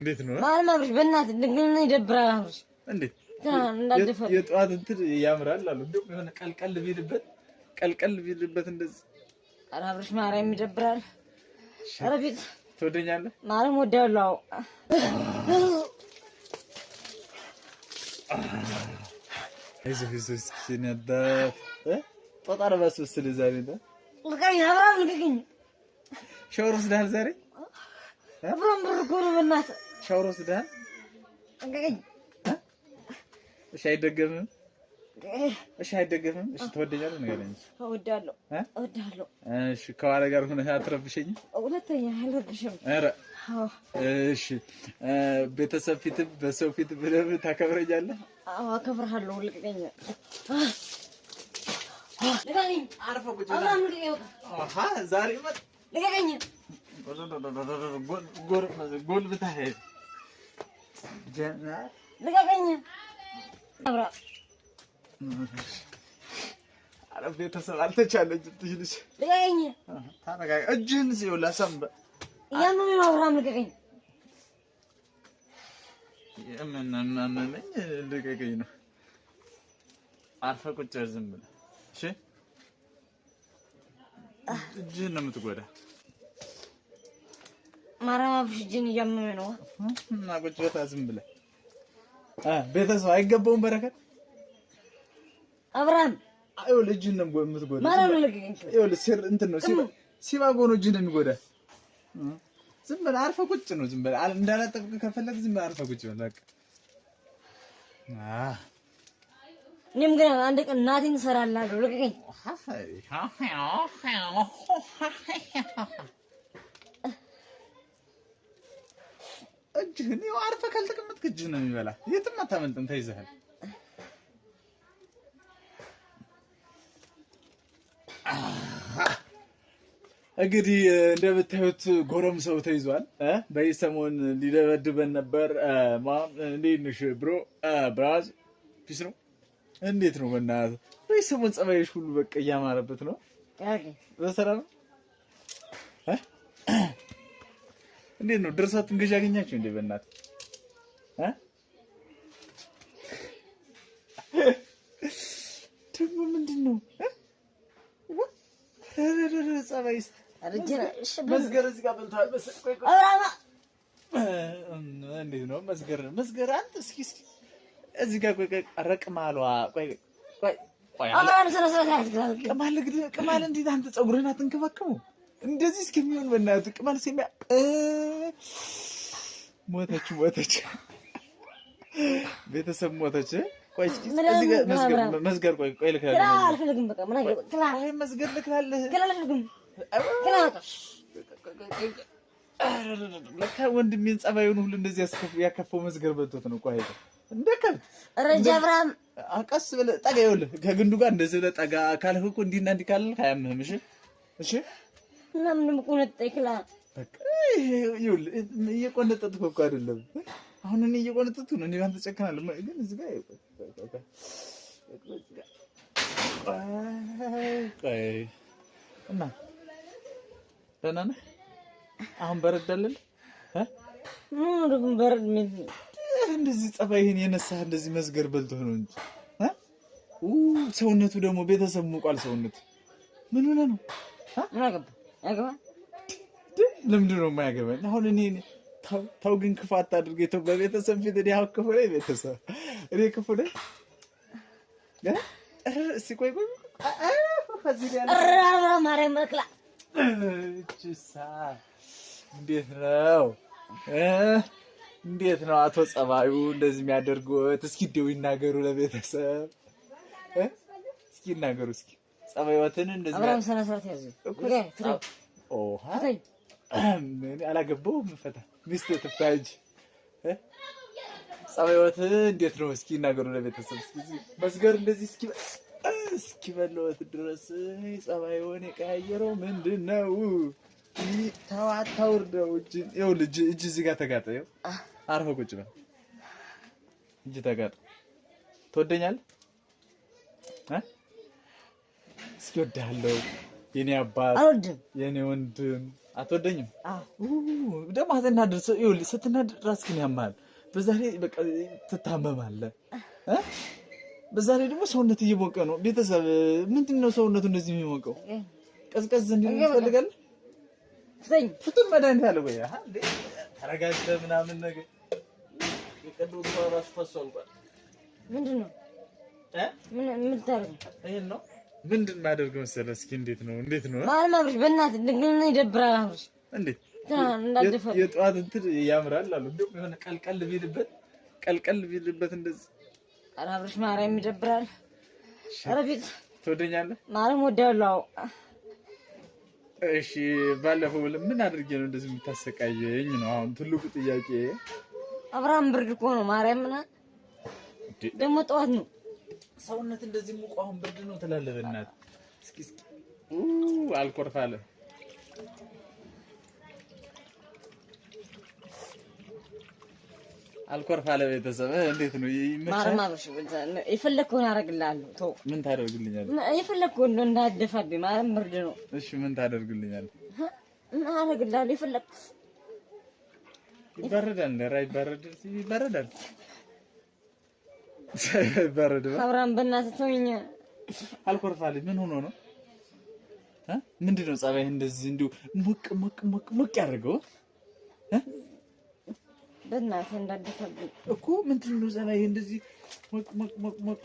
እንዴት ነው ማለማብሽ በእናትህ እንደገና ይደብራል አብሽ እንዴት እንዳደፈ የጧት እንትን ያምራል አሉ እንደው የሆነ ቀልቀል ቢልበት እንደዚህ ኧረ አብሽ ማርያም ይደብራል ኧረ ቤት ትወደኛለህ ማርያም ወዳለው አይዞህ እስኪ ነዳ ጦጣ በስብስል ዛሬ ነው ልቀኝ አብራም ልቀኝ ሻወር ወስደሃል ዛሬ አብራም ብርኩሩ በእናትህ ሻወር ወስደሃል ልቀኝ እሺ አይደገምም እሺ ትወደኛለህ ንገረኝ እወዳለሁ እሺ ከዋለ ጋር ሆነህ አትረብሸኝ ሁለተኛ አልረብሽም ኧረ እሺ ቤተሰብ ፊት በሰው ፊት ብለህ ታከብረኛለህ አዎ አከብርሃለሁ ልቀኝ አርፈህ ቁጭ አሃ ዛሬ መጥ ልቀኝ ጎል ብታሄድ ጀና ልቀኝ አብራ አረ ቤተሰብ አልተቻለችም ትይልሽ ልቀኝ ታረጋጋ እጅህን ሲውላ ሰንበ ያንን ነው አብራም ልቀኝ የምንናነኝ ልቀቀኝ ነው አርፈህ ቁጭ ዝም ብለህ እሺ እጅህን ነው የምትጎዳ ማርያም አብሽጅን እያመመኝ ነው እና ቁጭ በታ ዝም ብለህ ቤተሰብ አይገባውም በረከት አብራም አይው ልጅን ነው የምትጎዳ ማርያም ልቀኝ አይው ሲር እንትን ነው ሲባጎ ነው እጅን የሚጎዳ ዝም ብለህ አርፈህ ቁጭ ነው ዝም ብለህ እንዳላጠብቅ ከፈለክ ዝም ብለህ አርፈህ ቁጭ በል በቃ እኔም ግን አንድ ቀን እናቴን እሰራላለሁ ልቀኝ እጅህን ይኸው አርፈህ ካልተቀመጥክ እጅህን ነው የሚበላ የትም አታመልጥም ተይዘሃል እንግዲህ እንደምታዩት ጎረምሳው ተይዟል በሰሞን ሊደበድበን ነበር እንዴት ነሽ ብሮ ብራዝ ፒስ ነው እንዴት ነው በእናትህ በሰሞን ጸባይሽ ሁሉ በቃ እያማረበት ነው በሰላም ነው እንዴት ነው ድርሳቱን ገዥ ያገኛችሁ እንዴ በእናትህ ደግሞ ምንድነው ጸባይስ መስገር እዚህ ጋር በልቷል መሰለኝ እንዴት ነው መስገር አንተ እስኪ እዚህ ጋር ቆይ ረቅማሏ ቆይ ቅማል እንዴት አንተ ፀጉርህን አትንከባከበው እንደዚህ እስከሚሆን በእናትህ ቅማል ሲሚያ ሞተች ቤተሰብ ሞተች ቆይ እስኪ እዚህ ጋር መስገር ቆይ ልክላለህ አልፈልግም በቃ ምን አገባኝ አይ መስገር ልክላለህ አልፈልግም ለካ ወንድሜን ጸባዩን ሁሉ እንደዚህ ያከፈው መስገር በልቶት ነው ቆይ እንደከል ረጃ አብራም አቀስ ብለህ ጠጋ ይኸውልህ ከግንዱ ጋር እንደዚህ ብለህ ጠጋ ካልህ እኮ እንዲና እንዲ ካልህ አያምህም እሺ ምንም ቆነጠይክላ በቃ ይኸውልህ እየቆነጠጥኩ እኮ አይደለም አሁን እኔ እየቆነጠጥኩ ነው እኔ ባንተ ጨክናለሁ ግን እዚህ ጋር ቆይ እና ደህና ነህ አሁን በረድ አለልህ ደግሞ በረድ ምን እንደዚህ ጸባይህን የነሳህ እንደዚህ መስገር በልቶ ነው እንጂ ሰውነቱ ደግሞ ቤተሰብ ሙቋል ሰውነቱ ምን ሆነ ነው ምን አገባ ለምንድን ነው የማያገባኝ አሁን እኔ ተው ግን ክፉ አታድርገኝ ተው በቤተሰብ ፊት እኔ አሁን ክፉ ነኝ ቤተሰብ እኔ ክፉ ነኝ እስኪ ቆይ ማርያም መክላ እቺሳ እንዴት ነው አቶ ጸባዩ እንደዚህ የሚያደርጉት እስኪ እንደው ይናገሩ ለቤተሰብ እስኪ ይናገሩ እስኪ ጸባዩትን እንደዚህ አብራም ሰነ ሰዓት ያዙ እኔ አላገባሁም ፈታ ሚስት ትፍታጅ ጸባዩት እንዴት ነው እስኪ ይናገሩ ለቤተሰብ እስኪ መስገር እንደዚህ እስኪ በለውት ድረስ ጸባዩን የቀያየረው ምንድነው ታውርደው እጅ እዚህ ጋር ተጋጠየው አርፈህ ቁጭ በል እጅ ተጋጠ ትወደኛለህ እስኪ ወድሃለሁ የኔ አባት የኔ ወንድም አትወደኝም? አዎ ደግሞ አትናደድ። ይኸውልህ ስትናደድ ራስህን ያማል። በዛ ላይ በቃ ትታመማለህ። በዛ ላይ ደግሞ ሰውነት እየሞቀ ነው። ቤተሰብ ምንድነው ሰውነቱ እንደዚህ የሚሞቀው? ቀዝቀዝ እንዲል ትፈልጋለህ? ፍቱን መድኃኒት አለ ወይ? ተረጋግተህ ምናምን ነገር የቀዶ ራሱ ፈሷል። ምንድን ነው ምን ታደርግ? ይሄን ነው ምንድን ማደርገው መሰለህ? እስኪ እንዴት ነው ማለት አብርሽ፣ በእናትህ ድንግልና ይደብራል። አብርሽ እንዴት የጠዋት እንትን ያምራል አሉ። እንደውም የሆነ ቀልቀል ቢልበት እንደዚህ። ኧረ አብርሽ ማርያም ይደብራል። ኧረ ቤት ትወደኛለህ? ማርያም ወዳለሁ። እሺ ባለፈው ምን አድርጌ ነው እንደዚህ የምታሰቃየኝ ነው አሁን ትልቁ ጥያቄ። አብርሃም ብርድ እኮ ነው ማርያም እና ደግሞ ጠዋት ነው ሰውነት እንደዚህ ሙቅ አሁን ብርድ ነው ትላለህ። በእናትህ እስኪ አልኮርፋለ ቤተሰብ እንዴት ነው ይመቻል? ማርማሽ የፈለከውን አደርግልሃለሁ። ተው ምን ታደርግልኛለህ? የፈለከውን ነው እንዳትደፋብኝ። ማርያም ብርድ ነው። እሺ ምን ታደርግልኛለህ? አደርግልሃለሁ የፈለከው። ይበረዳል። ኧረ ይበረዳል። አብርሃም በእናትህ ተወኝ። አልኮርፋለሁ። ምን ሆኖ ነው? ምንድን ነው ጸባይህ እንደዚህ እንዲሁ ሞቅ ያደርገው? በእናትህ እንዳትደፋብኝ እኮ። ምንድን ነው ጸባይህ እንደዚህ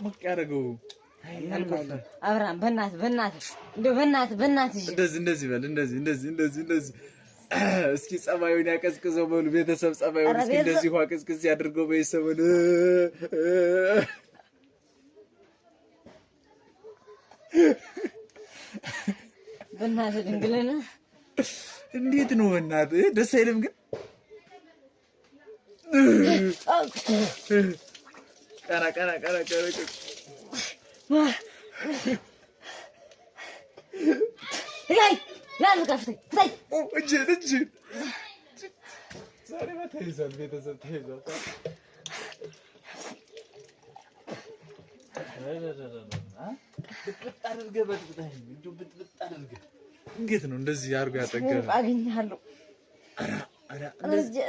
ሞቅ ያደርገው? አብርሃም በእናትህ እንደዚህ በል። እንደዚህ እስኪ ጸባዩን ያቀዝቅዘው በሉ ቤተሰብ። ጸባዩን እስኪ እንደዚህ ውሃ ቅዝቅዝ ያድርገው በይሰበል። በእናትህ ድንግልና እንዴት ነው በእናትህ? ደስ አይልም ግን? ቀና ዛሬ ተይዟል ቤተሰብ ተይዟል። ብጥብጥ አድርገህ እንዴት ነው እንደዚህ አድርጎ ያጠገበ? አገኘሃለሁ።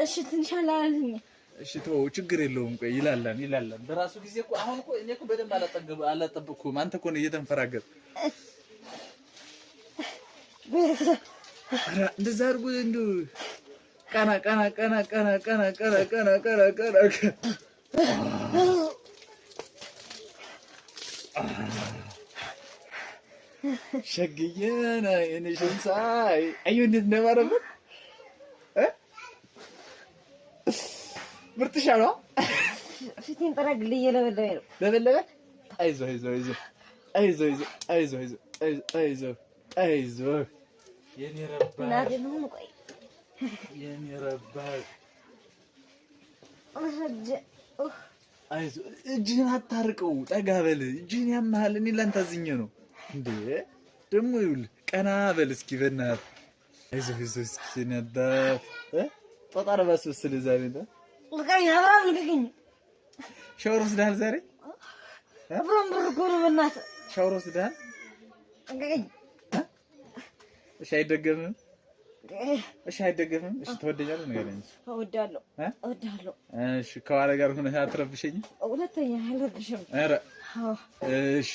እሺ ትንሽ አላለኝ። እሺ ተወው ችግር የለውም። ቆይ ይላላል በራሱ ጊዜ እኮ። አሁን እኮ እኔ እኮ በደንብ አላጠብኩም። አንተ እኮ ነው እየተንፈራገጥ። ኧረ እንደዛ አድርጎ እንደው ቀና ሸግየና የኔሽን ሳይ አዩ እንዴት እንደማረበት ምርጥሻ ነው። ፊቴን ጠራግል እየለበለበ ነው። ለበለበ አይዞህ የኔ ረባ አይዞህ። እጅህን አታርቀው፣ ጠጋ በል። እጅህን ያመሃል። እኔ ላንተ አዝኜ ነው እንዴ ደግሞ። ይኸውልህ ቀና በል እስኪ በእናትህ። አይዞህ እስኪ ነዳ ጦጣ ለማስመሰል ዛሬ ነው። ሻወር ወስደሃል ዛሬ? ሻወር ወስደሃል? እሺ አይደገምም? እሺ አይደገምም? እሺ ትወደኛለህ? ንገረኝ። እወዳለሁ። እሺ ከዋለ ጋር ሆነህ አትረብሸኝም? ሁለተኛ አልረብሽም። ኧረ እሺ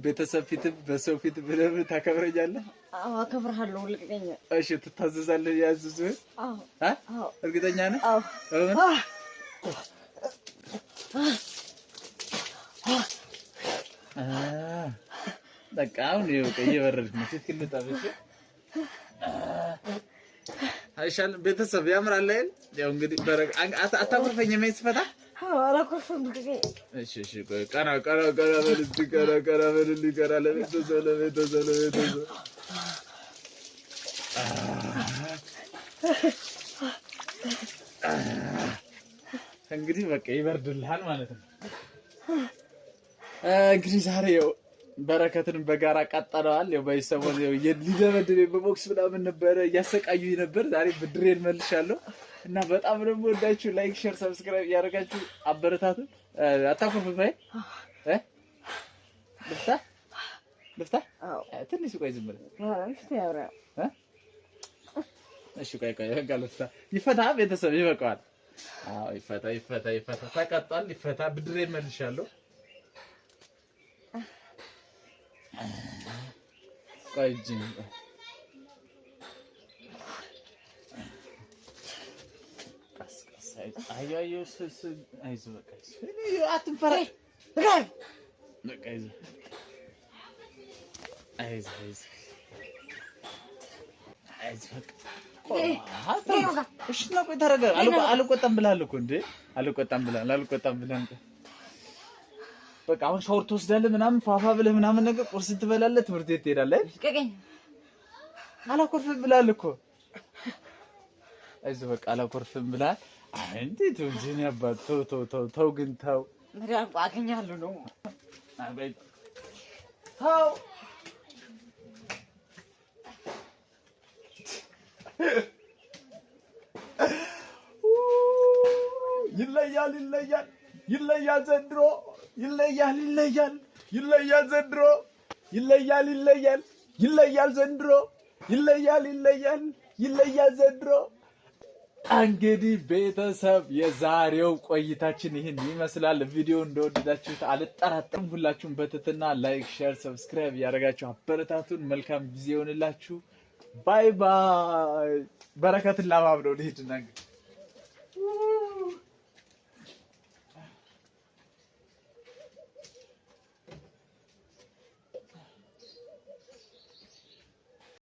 ቤተሰብ ፊትም በሰው ፊት በደንብ ታከብረኛለህ? አዎ አከብርሃለሁ። ልቀቀኝ። እሺ ትታዘዛለህ? ያዝዙህ? አዎ። እርግጠኛ ነህ? አዎ። በቃ አሁን ይኸው እየበረድክ ነው። ፊትህን ልጠብሽ አይሻልም? ቤተሰብ ያምራል አይደል? ያው እንግዲህ አታኮርፈኝ። የማይስፈታ አላኮርፈም። እሺ ቀና በልልኝ። ለቤተሰብ እንግዲህ በቃ ይበርድልሃል ማለት ነው። እንግዲህ ዛሬ ያው በረከትን በጋራ ቀጠለዋል። ያው በይሰሞን ያው ሊደበድብ በቦክስ ምናምን ነበረ እያሰቃዩኝ ነበር። ዛሬ ብድሬን መልሻለሁ እና በጣም ደግሞ ወዳችሁ ላይክ፣ ሼር፣ ሰብስክራይብ ያደርጋችሁ አበረታቱ። አታኮርፉት ባይ ልፍታ ትንሽ ቆይ ዝም ብለህ እሺ ቆይ ጋለታ ይፈታ ቤተሰብ ይበቃዋል። አዎ ይፈታ ተቀጣል። ይፈታ ብድሬ መልሻለሁ። ቆይ እንጂ አያየው አይዞህ በቃ አትንፈራ በቃ አይዞህ እሺ ነው። ቆይ ተረጋጋ። አልቆጣም ብለሃል እኮ እንዴ አልቆጣም ብለሃል። በቃ አሁን ሻወር ትወስዳለህ ምናምን ፋፋ ብለህ ምናምን ነገር ቁርስ ትበላለህ፣ ትምህርት ቤት ትሄዳለህ። አላኮርፍም ብለሃል እኮ አይዞህ በቃ አላኮርፍም ብለሃል። እንዴት ወንጀል ያባት ተው ግን ተው ምራቅ አገኛለሁ ነው አይ ተው ይለያል ዘንድሮ ዘንድሮ። እንግዲህ ቤተሰብ የዛሬው ቆይታችን ይህን ይመስላል። ቪዲዮ እንደወደዳችሁት አልጠራጠርም። ሁላችሁም በትህትና ላይክ፣ ሼር፣ ሰብስክራይብ ያደረጋችሁ አበረታቱን። መልካም ጊዜ ይሆንላችሁ። ባይ ባይ። በረከትን ላማብለው ልሂድ